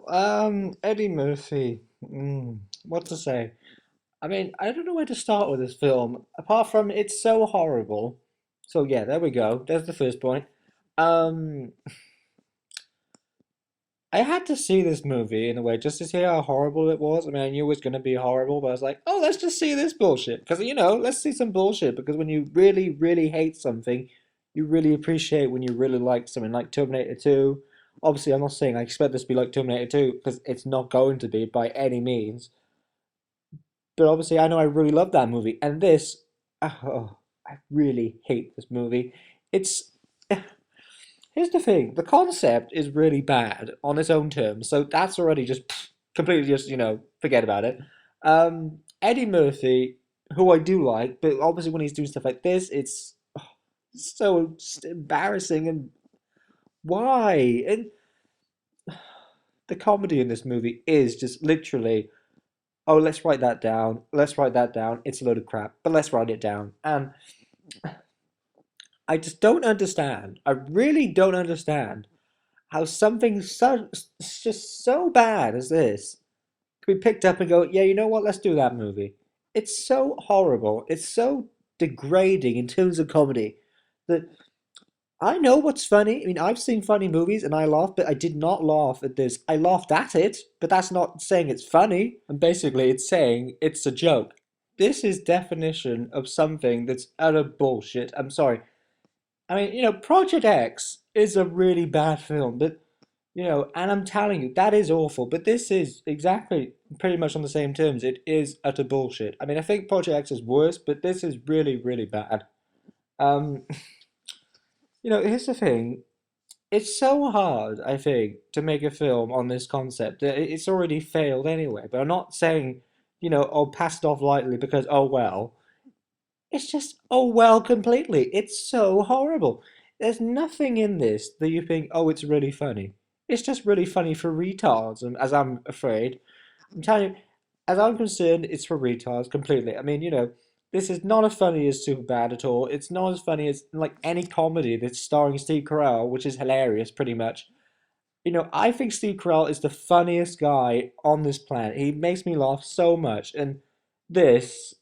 Eddie Murphy. What to say? I mean, I don't know where to start with this film, apart from it's so horrible. So yeah, there we go. There's the first point. Um, I had to see this movie in a way just to see how horrible it was. I mean, I knew it was going to be horrible, but I was like, oh, let's just see this bullshit. Because, let's see some bullshit. Because when you really, really hate something, you really appreciate when you really like something like Terminator 2. Obviously, I'm not saying I expect this to be like Terminator 2, because it's not going to be by any means. But obviously, I know I really love that movie. And this, oh, I really hate this movie. It's Here's the thing: the concept is really bad on its own terms, so that's already just completely just forget about it. Eddie Murphy, who I do like, but obviously when he's doing stuff like this, it's so embarrassing. And why? And the comedy in this movie is just literally, oh, let's write that down. Let's write that down. It's a load of crap, but let's write it down. And I just don't understand. I really don't understand how something so just so bad as this could be picked up and go, yeah, you know what? Let's do that movie. It's so horrible. It's so degrading in terms of comedy that I know what's funny. I mean, I've seen funny movies and I laughed, but I did not laugh at this. I laughed at it, but that's not saying it's funny. And basically, it's saying it's a joke. This is definition of something that's utter bullshit. I'm sorry. I mean, Project X is a really bad film, but and I'm telling you, that is awful. But this is exactly pretty much on the same terms. It is utter bullshit. I mean, I think Project X is worse, but this is really, really bad. Um, here's the thing. It's so hard, I think, to make a film on this concept. It's already failed anyway. But I'm not saying, oh, passed off lightly because, oh, well. It's just, oh, well, completely. It's so horrible. There's nothing in this that you think, oh, it's really funny. It's just really funny for retards, and as I'm afraid. I'm telling you, as I'm concerned, it's for retards completely. I mean, this is not as funny as Superbad at all. It's not as funny as like any comedy that's starring Steve Carell, which is hilarious, pretty much. I think Steve Carell is the funniest guy on this planet. He makes me laugh so much, and this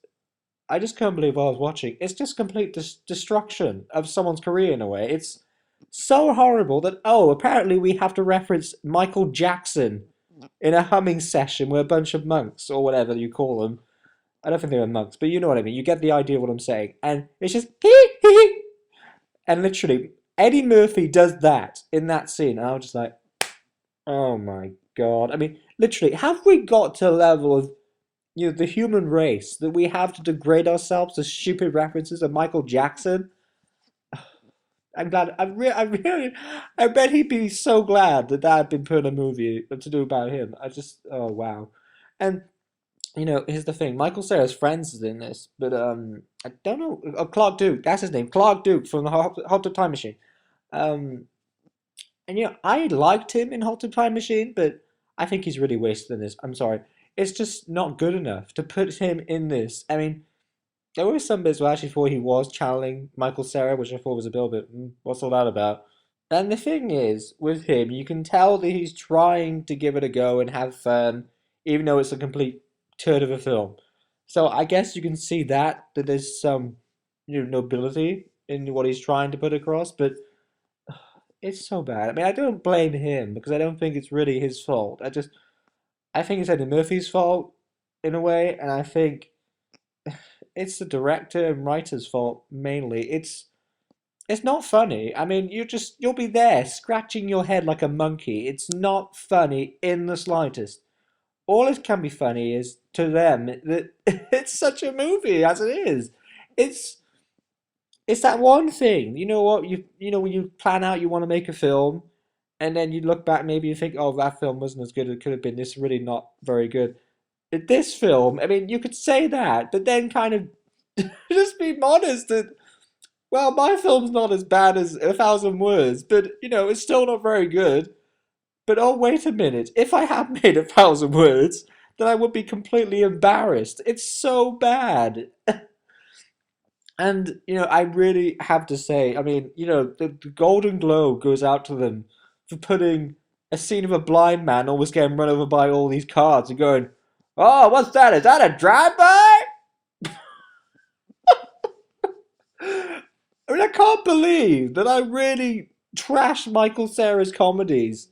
I just can't believe what I was watching. It's just complete destruction of someone's career in a way. It's so horrible that, oh, apparently we have to reference Michael Jackson in a humming session with a bunch of monks or whatever you call them. I don't think they were monks, but you know what I mean. You get the idea of what I'm saying. And it's just and literally Eddie Murphy does that in that scene, and I was just like, oh my god. I mean, literally, have we got to a level of the human race that we have to degrade ourselves to stupid references of Michael Jackson? I'm glad. I really. I bet he'd be so glad that that had been put in a movie to do about him. I just. Oh wow. And here's the thing. Michael Cera's friends is in this, but I don't know. Oh, Clark Duke. That's his name. Clark Duke from the Hot Tub Time Machine. Um, and I liked him in Hot Tub Time Machine, but I think he's really wasted in this. I'm sorry. It's just not good enough to put him in this. I mean, there were some bits where I actually thought he was channeling Michael Cera, which I thought was a little bit, what's all that about? And the thing is, with him, you can tell that he's trying to give it a go and have fun, even though it's a complete turd of a film. So I guess you can see that there's some, nobility in what he's trying to put across, but it's so bad. I mean, I don't blame him because I don't think it's really his fault. I think it's Eddie Murphy's fault in a way, and I think it's the director and writer's fault mainly. It's not funny. I mean, you'll be there scratching your head like a monkey. It's not funny in the slightest. All it can be funny is to them that it's such a movie as it is. It's it's that one thing. You know what? When you plan out you want to make a film, and then you look back, maybe you think, oh, that film wasn't as good as it could have been. This is really not very good. This film, I mean, you could say that, but then kind of just be modest that, well, my film's not as bad as A Thousand Words, but it's still not very good. But oh, wait a minute, if I had made A Thousand Words, then I would be completely embarrassed. It's so bad. And I really have to say, I mean, the Golden Globe goes out to them for putting a scene of a blind man almost getting run over by all these cars and going, "Oh, what's that? Is that a drive-by?" I mean, I can't believe that I really trashed Michael Cera's comedies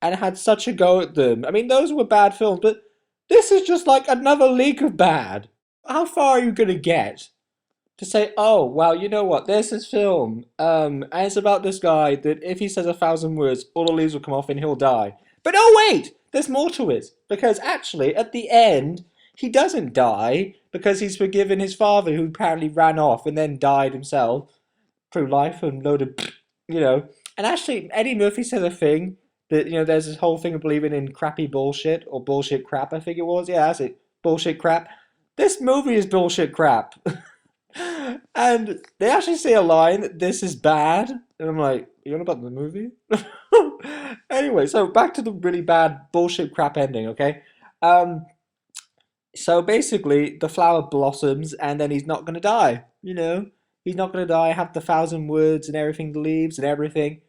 and had such a go at them. I mean, those were bad films, but this is just like another league of bad. How far are you going to get to say, oh, well, you know what, there's this film, and it's about this guy that if he says 1,000 words, all the leaves will come off and he'll die. But oh, wait, there's more to it. Because actually, at the end, he doesn't die because he's forgiven his father who apparently ran off and then died himself through life and loaded, you know. And actually, Eddie Murphy said a thing that, there's this whole thing of believing in crappy bullshit or bullshit crap, I think it was. Yeah, that's it. Bullshit crap. This movie is bullshit crap. And they actually say a line, this is bad. And I'm like, you on about the movie? Anyway, so back to the really bad bullshit crap ending, okay? Um, so basically, the flower blossoms and then he's not going to die, you know? He's not going to die, have the 1,000 words and everything, the leaves and everything.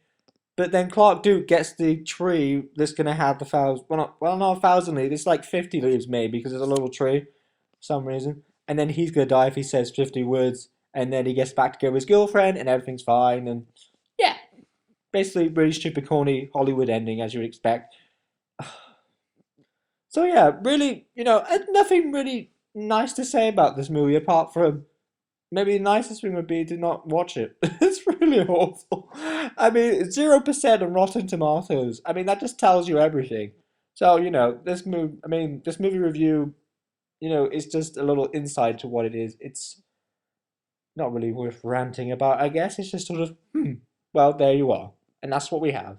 But then Clark Duke gets the tree that's going to have the thousand, not 1,000 leaves, it's like 50 leaves maybe because it's a little tree for some reason. And then he's going to die if he says 50 words. And then he gets back together with his girlfriend and everything's fine. And yeah, basically, really stupid, corny Hollywood ending as you would expect. So yeah, really, nothing really nice to say about this movie apart from maybe the nicest thing would be to not watch it. It's really awful. I mean, 0% on Rotten Tomatoes. I mean, that just tells you everything. So, this movie review, is just a little insight to what it is. It's not really worth ranting about, I guess. It's just sort of, well, there you are. And that's what we have.